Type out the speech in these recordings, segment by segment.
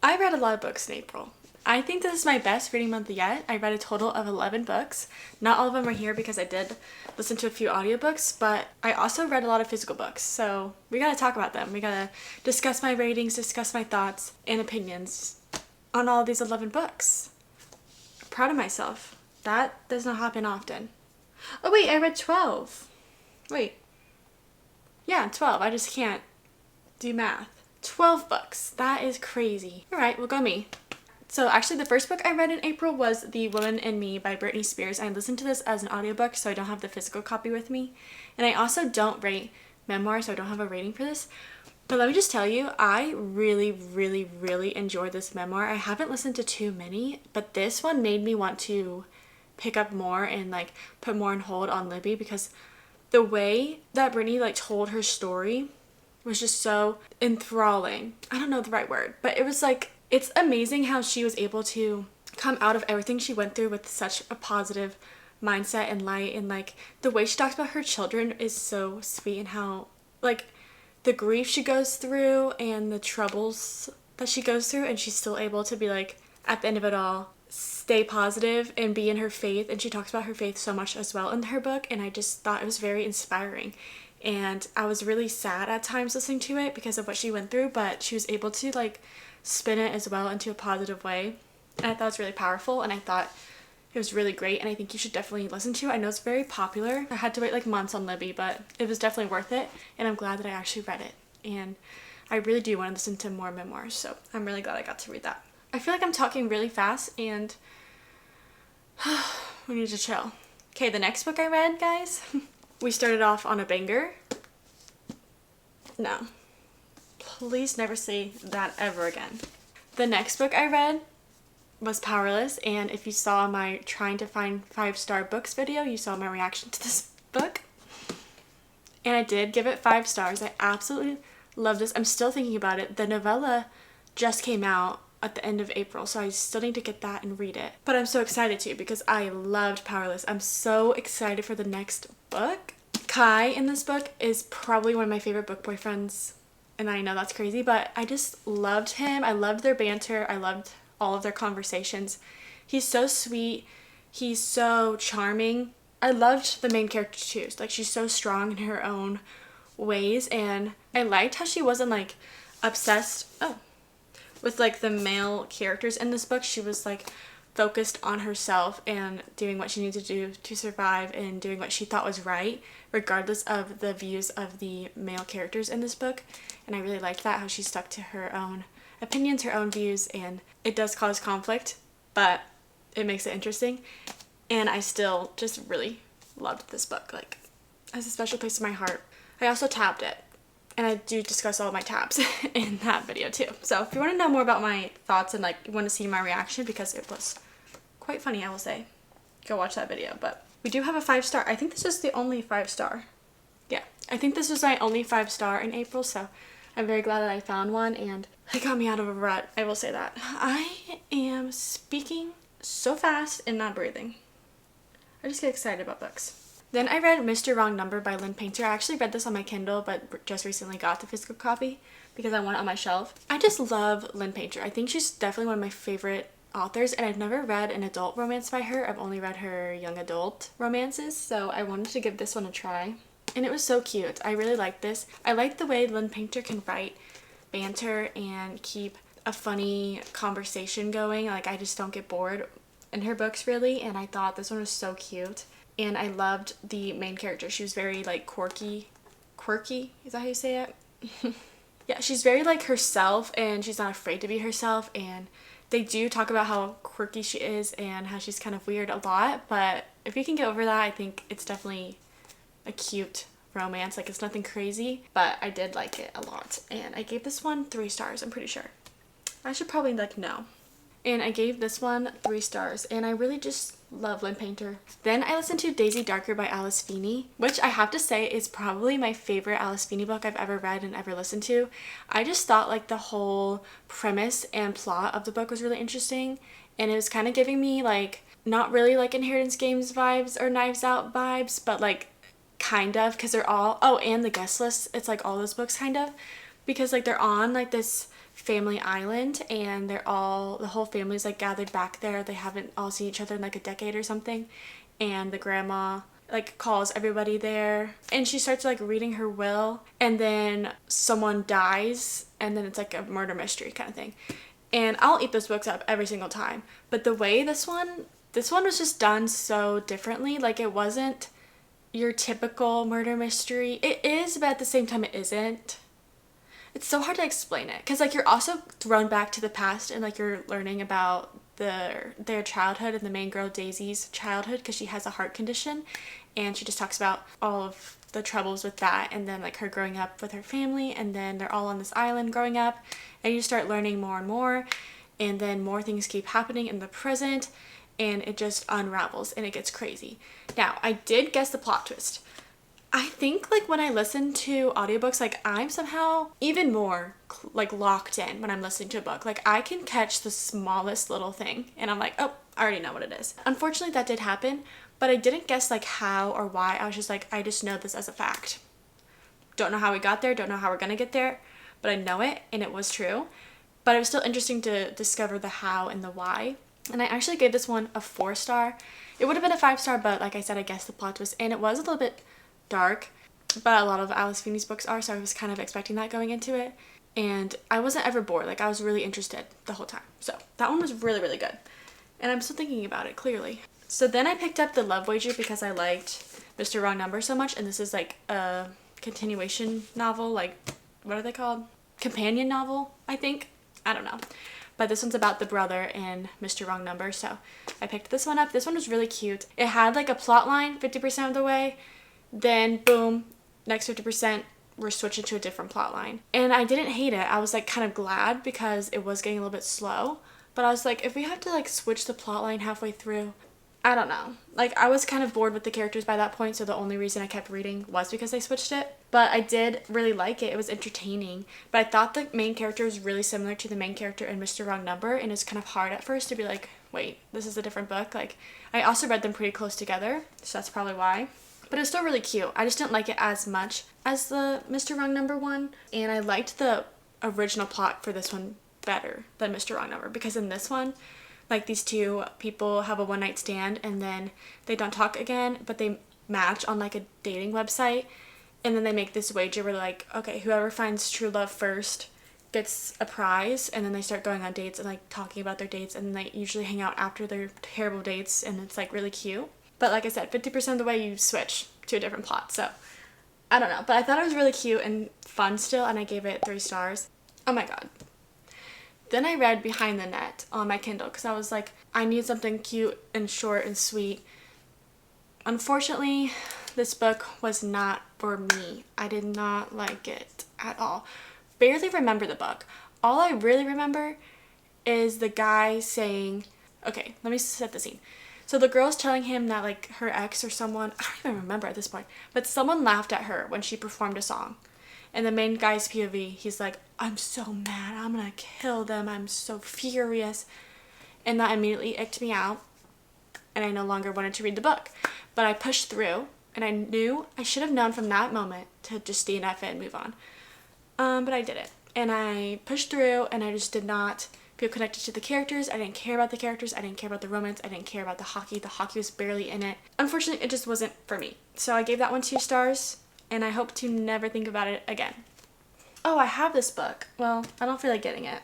I read a lot of books in April. I think this is my best reading month yet. I read a total of 11 books. Not all of them are here because I did listen to a few audiobooks, but I also read a lot of physical books. So we gotta talk about them. We gotta discuss my ratings, discuss my thoughts and opinions on all of these 11 books. I'm proud of myself. That does not happen often. Oh wait, I read 12. Wait. Yeah, 12. I just can't do math. 12 books. That is crazy. Alright, well go me. So actually the first book I read in April was The Woman in Me by Britney Spears. I listened to this as an audiobook, so I don't have the physical copy with me. And I also don't rate memoirs, so I don't have a rating for this. But let me just tell you, I really, really, really enjoyed this memoir. I haven't listened to too many, but this one made me want to pick up more and like put more on hold on Libby, because the way that Britney like told her story was just so enthralling. I don't know the right word, but it was like, it's amazing how she was able to come out of everything she went through with such a positive mindset and light, and like the way she talks about her children is so sweet, and how like the grief she goes through and the troubles that she goes through, and she's still able to be like, at the end of it all, stay positive and be in her faith. And she talks about her faith so much as well in her book, and I just thought it was very inspiring. And I was really sad at times listening to it because of what she went through, but she was able to like spin it as well into a positive way. And I thought it was really powerful, and I thought it was really great, and I think you should definitely listen to it. I know it's very popular. I had to wait like months on Libby, but it was definitely worth it, and I'm glad that I actually read it. And I really do want to listen to more memoirs, so I'm really glad I got to read that. I feel like I'm talking really fast, and we need to chill. Okay, the next book I read, guys, we started off on a banger. No. Please never say that ever again. The next book I read was Powerless, and if you saw my trying to find 5-star books video, you saw my reaction to this book. And I did give it 5 stars. I absolutely love this. I'm still thinking about it. The novella just came out at the end of April, so I still need to get that and read it. But I'm so excited too because I loved Powerless. I'm so excited for the next book. Kai in this book is probably one of my favorite book boyfriends, and I know that's crazy, but I just loved him. I loved their banter. I loved all of their conversations. He's so sweet. He's so charming. I loved the main character too. Like, she's so strong in her own ways, and I liked how she wasn't like obsessed with like the male characters in this book. She was like focused on herself and doing what she needed to do to survive, and doing what she thought was right regardless of the views of the male characters in this book. And I really liked that, how she stuck to her own opinions, her own views, and it does cause conflict, but it makes it interesting. And I still just really loved this book. Like, it has a special place in my heart. I also tabbed it, and I do discuss all my tabs in that video too. So if you want to know more about my thoughts and like want to see my reaction, because it was quite funny, I will say, go watch that video. But we do have a 5-star. I think this is the only 5-star. Yeah, I think this was my only 5-star in April, so I'm very glad that I found one, and it got me out of a rut. I will say that. I am speaking so fast and not breathing. I just get excited about books. Then I read Mr. Wrong Number by Lynn Painter. I actually read this on my Kindle, but just recently got the physical copy because I want it on my shelf. I just love Lynn Painter. I think she's definitely one of my favorite authors, and I've never read an adult romance by her. I've only read her young adult romances, so I wanted to give this one a try. And it was so cute. I really liked this. I like the way Lynn Painter can write banter and keep a funny conversation going. Like, I just don't get bored in her books really, and I thought this one was so cute. And I loved the main character. She was very like quirky, is that how you say it? Yeah, she's very like herself, and she's not afraid to be herself, and they do talk about how quirky she is and how she's kind of weird a lot, but if you can get over that, I think it's definitely a cute romance. Like, it's nothing crazy, but I did like it a lot, and I gave this one 3 stars, I'm pretty sure. I should probably like know. And I gave this one 3 stars, and I really just love Lynn Painter. Then I listened to Daisy Darker by Alice Feeney, which I have to say is probably my favorite Alice Feeney book I've ever read and ever listened to. I just thought like the whole premise and plot of the book was really interesting, and it was kind of giving me like, not really like Inheritance Games vibes or Knives Out vibes, but like kind of, because they're all, oh, and the guest list, it's like all those books kind of, because like they're on like this family island, and the whole family's like gathered back there. They haven't all seen each other in like a decade or something, and the grandma like calls everybody there, and she starts like reading her will, and then someone dies, and then it's like a murder mystery kind of thing. And I'll eat those books up every single time, but the way this one was just done so differently. Like, it wasn't your typical murder mystery. It is, but at the same time it isn't. It's so hard to explain it, because like you're also thrown back to the past, and like you're learning about their childhood, and the main girl Daisy's childhood, because she has a heart condition, and she just talks about all of the troubles with that, and then like her growing up with her family, and then they're all on this island growing up, and you start learning more and more, and then more things keep happening in the present, and it just unravels and it gets crazy. Now, I did guess the plot twist. I think like when I listen to audiobooks, like I'm somehow even more like locked in when I'm listening to a book. Like I can catch the smallest little thing and I'm like, oh, I already know what it is. Unfortunately, that did happen, but I didn't guess like how or why. I was just like, I just know this as a fact. Don't know how we got there, don't know how we're gonna get there, but I know it, and it was true. But it was still interesting to discover the how and the why. And I actually gave this one a 4-star. It would have been a 5-star, but like I said, I guessed the plot twist, and it was a little bit dark, but a lot of Alice Feeney's books are, so I was kind of expecting that going into it, and I wasn't ever bored. Like I was really interested the whole time. So that one was really, really good, and I'm still thinking about it clearly. So then I picked up The Love Wager because I liked Mr. Wrong Number so much, and this is like a continuation novel, like what are they called? Companion novel, I think. I don't know. But this one's about the brother in Mr. Wrong Number, so I picked this one up. This one was really cute. It had like a plot line 50% of the way, then boom, next 50% we're switching to a different plot line. And I didn't hate it. I was like kind of glad because it was getting a little bit slow, but I was like, if we have to like switch the plot line halfway through, I don't know. Like I was kind of bored with the characters by that point, so the only reason I kept reading was because they switched it. But I did really like it. It was entertaining. But I thought the main character was really similar to the main character in Mr. Wrong Number, and it's kind of hard at first to be like, wait, this is a different book. Like I also read them pretty close together, so that's probably why. But it was still really cute. I just didn't like it as much as the Mr. Wrong Number one, and I liked the original plot for this one better than Mr. Wrong Number, because in this one, like these two people have a one-night stand and then they don't talk again, but they match on like a dating website, and then they make this wager where like, okay, whoever finds true love first gets a prize, and then they start going on dates and like talking about their dates, and they usually hang out after their terrible dates, and it's like really cute. But like I said, 50% of the way you switch to a different plot, so I don't know. But I thought it was really cute and fun still, and I gave it 3 stars. Oh my god. Then I read Behind the Net on my Kindle because I was like, I need something cute and short and sweet. Unfortunately, this book was not for me. I did not like it at all. Barely remember the book. All I really remember is the guy saying, okay, let me set the scene. So the girl's telling him that like her ex or someone, I don't even remember at this point, but someone laughed at her when she performed a song. And the main guy's POV, he's like, I'm so mad, I'm gonna kill them, I'm so furious. And that immediately icked me out, and I no longer wanted to read the book. But I pushed through, and I knew, I should have known from that moment to just DNF it and move on. But I didn't. And I pushed through, and I just did not feel connected to the characters. I didn't care about the characters, I didn't care about the romance, I didn't care about the hockey. The hockey was barely in it. Unfortunately, it just wasn't for me. So I gave that one 2 stars. And I hope to never think about it again. Oh, I have this book. Well, I don't feel like getting it.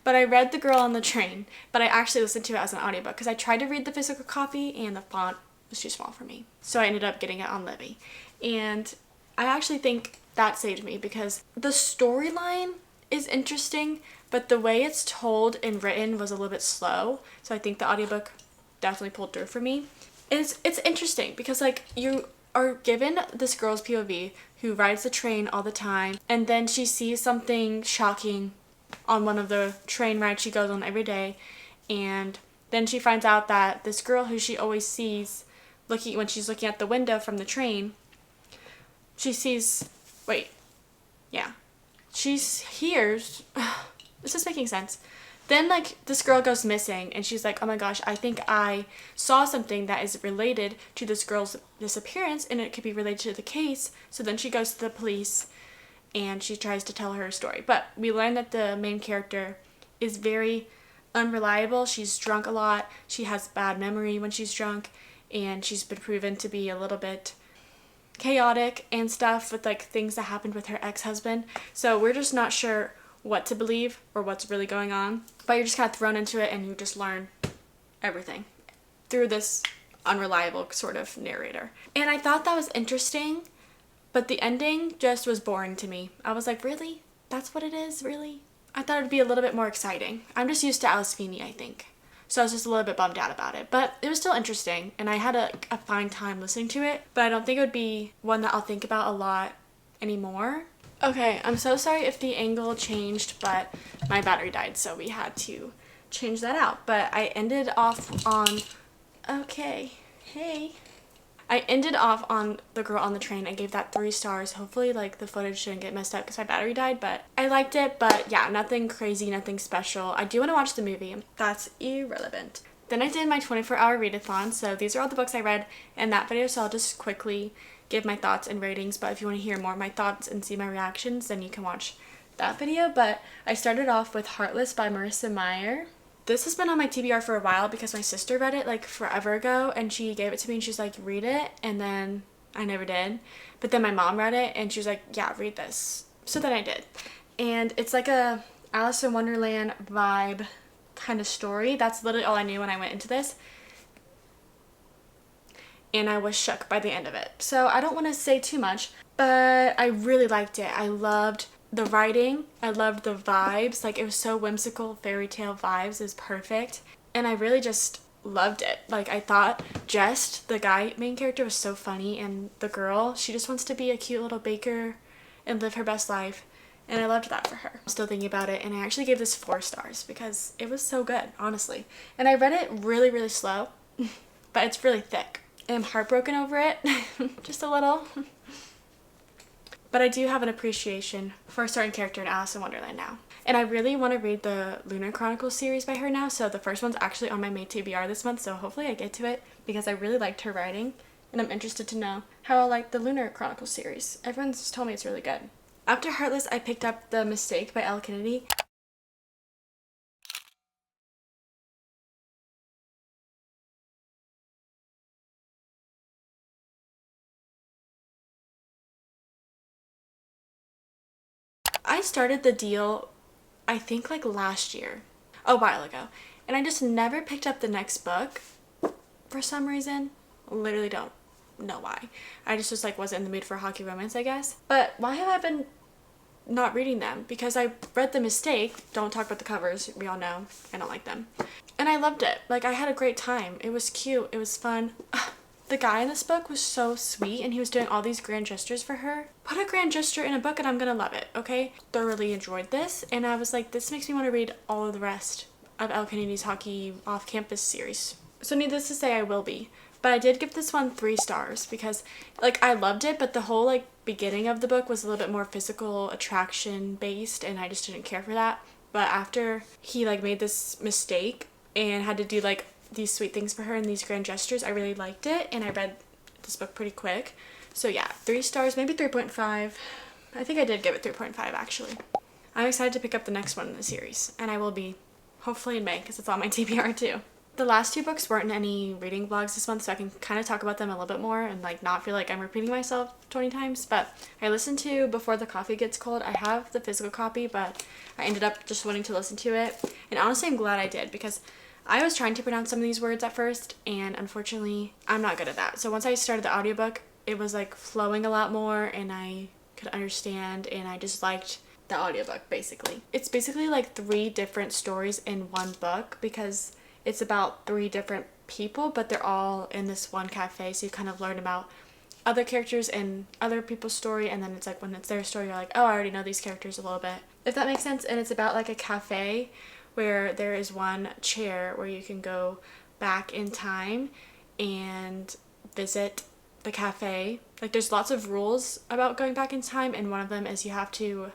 But I read The Girl on the Train, but I actually listened to it as an audiobook because I tried to read the physical copy and the font was too small for me. So I ended up getting it on Libby. And I actually think that saved me because the storyline is interesting, but the way it's told and written was a little bit slow. So I think the audiobook definitely pulled through for me. It's interesting because like you are given this girl's POV who rides the train all the time, and then she sees something shocking on one of the train rides she goes on every day, and then she finds out that this girl who she always sees when she's looking at the window from the train, she hears, this is making sense. Then, like, this girl goes missing, and she's like, oh my gosh, I think I saw something that is related to this girl's disappearance, and it could be related to the case. So then she goes to the police, and she tries to tell her story. But we learn that the main character is very unreliable. She's drunk a lot. She has bad memory when she's drunk, and she's been proven to be a little bit chaotic and stuff with like things that happened with her ex-husband. So we're just not sure what to believe or what's really going on. But you're just kind of thrown into it and you just learn everything through this unreliable sort of narrator. And I thought that was interesting, but the ending just was boring to me. I was like, really? That's what it is? Really? I thought it'd be a little bit more exciting. I'm just used to Alice Feeney, I think. So I was just a little bit bummed out about it. But it was still interesting, and I had a fine time listening to it. But I don't think it would be one that I'll think about a lot anymore. Okay, I'm so sorry if the angle changed, but my battery died, so we had to change that out. But I ended off on... Okay, hey. I ended off on The Girl on the Train. I gave that 3 stars. Hopefully, like, the footage shouldn't get messed up because my battery died, but I liked it. But yeah, nothing crazy, nothing special. I do want to watch the movie. That's irrelevant. Then I did my 24-hour readathon. So these are all the books I read in that video. So I'll just quickly give my thoughts and ratings. But if you want to hear more of my thoughts and see my reactions, then you can watch that video. But I started off with Heartless by Marissa Meyer. This has been on my TBR for a while because my sister read it like forever ago, and she gave it to me and she's like, read it, and then I never did. But then my mom read it and she was like, yeah, read this. So then I did. And it's like a Alice in Wonderland vibe kind of story. That's literally all I knew when I went into this. And I was shook by the end of it. So I don't want to say too much, but I really liked it. I loved the writing, I loved the vibes. Like, it was so whimsical, fairy tale vibes. It was perfect, and I really just loved it. Like, I thought Jess, the main character, was so funny, and the girl, she just wants to be a cute little baker and live her best life, and I loved that for her. I'm still thinking about it, and I actually gave this 4 stars because it was so good, honestly. And I read it really, really slow, but it's really thick. I'm heartbroken over it, just a little. But I do have an appreciation for a certain character in Alice in Wonderland now. And I really want to read the Lunar Chronicles series by her now. So the first one's actually on my May TBR this month. So hopefully I get to it because I really liked her writing. And I'm interested to know how I like the Lunar Chronicles series. Everyone's told me it's really good. After Heartless, I picked up The Mistake by Elle Kennedy. I started the deal, I think like last year, a while ago, and I just never picked up the next book for some reason. Literally don't know why. I just was like wasn't in the mood for hockey romance, I guess. But why have I been not reading them? Because I read The Mistake. Don't talk about the covers, we all know I don't like them, and I loved it. Like, I had a great time. It was cute, it was fun. The guy in this book was so sweet, and he was doing all these grand gestures for her. Put a grand gesture in a book and I'm gonna love it, okay? Thoroughly enjoyed this, and I was like, this makes me want to read all of the rest of Elle Kennedy's Hockey Off-Campus series. So needless to say, I will be. But I did give this one 3 stars because, like, I loved it, but the whole, like, beginning of the book was a little bit more physical attraction based, and I just didn't care for that. But after he, like, made this mistake and had to do, like, these sweet things for her and these grand gestures, I really liked it, and I read this book pretty quick. So yeah, 3 stars, maybe 3.5. I think I did give it 3.5 actually. I'm excited to pick up the next one in the series, and I will be hopefully in May because it's on my TBR too. The last 2 books weren't in any reading vlogs this month, so I can kind of talk about them a little bit more and like not feel like I'm repeating myself 20 times. But I listened to Before the Coffee Gets Cold. I have the physical copy, but I ended up just wanting to listen to it, and honestly I'm glad I did because I was trying to pronounce some of these words at first, and unfortunately, I'm not good at that. So once I started the audiobook, it was like flowing a lot more, and I could understand, and I just liked the audiobook, basically. It's basically like 3 different stories in one book because it's about 3 different people, but they're all in this one cafe, so you kind of learn about other characters and other people's story, and then it's like when it's their story, you're like, oh, I already know these characters a little bit, if that makes sense. And it's about like a cafe where there is one chair where you can go back in time and visit the cafe. Like, there's lots of rules about going back in time, and one of them is you have to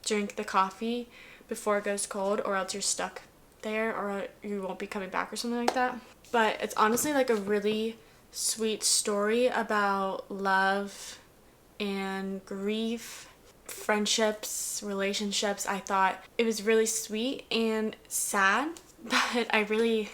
drink the coffee before it goes cold, or else you're stuck there, or you won't be coming back or something like that. But it's honestly like a really sweet story about love and grief friendships, relationships. I thought it was really sweet and sad, but I really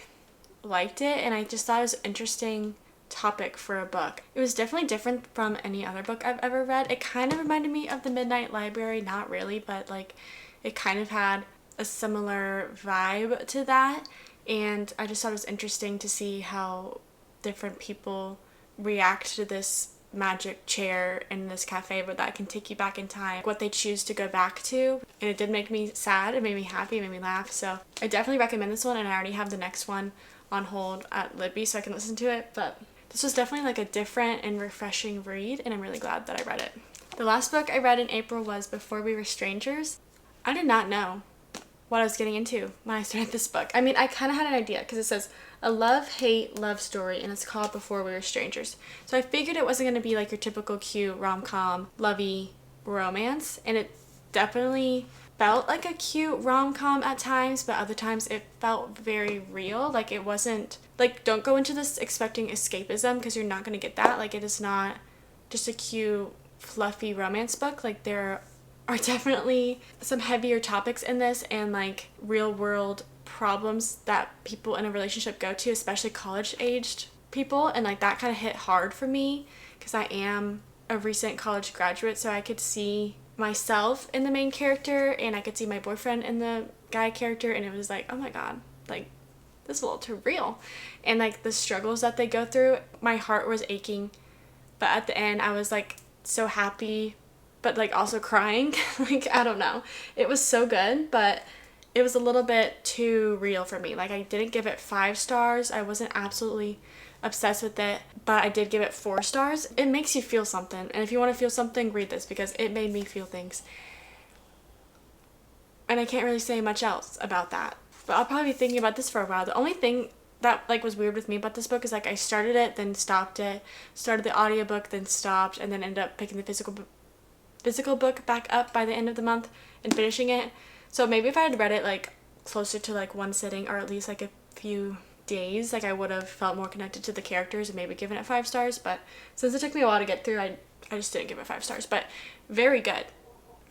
liked it, and I just thought it was an interesting topic for a book. It was definitely different from any other book I've ever read. It kind of reminded me of The Midnight Library, not really, but like it kind of had a similar vibe to that, and I just thought it was interesting to see how different people react to this magic chair in this cafe, but that can take you back in time, what they choose to go back to. And it did make me sad, it made me happy, it made me laugh, so I definitely recommend this one, and I already have the next one on hold at Libby so I can listen to it. But this was definitely like a different and refreshing read, and I'm really glad that I read it. The last book I read in April was Before We Were Strangers. I did not know what I was getting into when I started this book. I mean, I kind of had an idea because it says a love-hate love story, and it's called Before We Were Strangers. So I figured it wasn't going to be like your typical cute rom-com, lovey romance, and it definitely felt like a cute rom-com at times, but other times it felt very real. Like it wasn't, like, don't go into this expecting escapism because you're not going to get that. Like it is not just a cute, fluffy romance book. Like there are definitely some heavier topics in this and like real world problems that people in a relationship go to, especially college aged people, and like that kind of hit hard for me because I am a recent college graduate, so I could see myself in the main character and I could see my boyfriend in the guy character, and it was like, oh my god, like this is a little too real. And like the struggles that they go through, my heart was aching, but at the end I was like so happy but like also crying. Like I don't know, it was so good, but it was a little bit too real for me. Like I didn't give it 5 stars. I wasn't absolutely obsessed with it, but I did give it 4 stars. It makes you feel something, and if you want to feel something, read this because it made me feel things. And I can't really say much else about that, but I'll probably be thinking about this for a while. The only thing that like was weird with me about this book is like I started it, then stopped it, started the audiobook, then stopped, and then ended up picking the physical book back up by the end of the month and finishing it. So maybe if I had read it like closer to like one sitting, or at least like a few days, like I would have felt more connected to the characters and maybe given it 5 stars. But since it took me a while to get through, I just didn't give it 5 stars. But very good.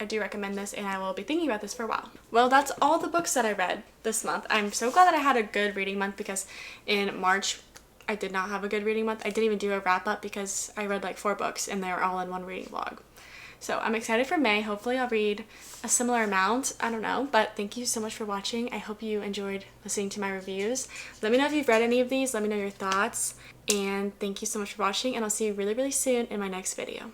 I do recommend this, and I will be thinking about this for a while. Well, that's all the books that I read this month. I'm so glad that I had a good reading month because in March I did not have a good reading month. I didn't even do a wrap up because I read like 4 books and they were all in one reading vlog. So I'm excited for May. Hopefully I'll read a similar amount. I don't know, but thank you so much for watching. I hope you enjoyed listening to my reviews. Let me know if you've read any of these. Let me know your thoughts. And thank you so much for watching, and I'll see you really, really soon in my next video.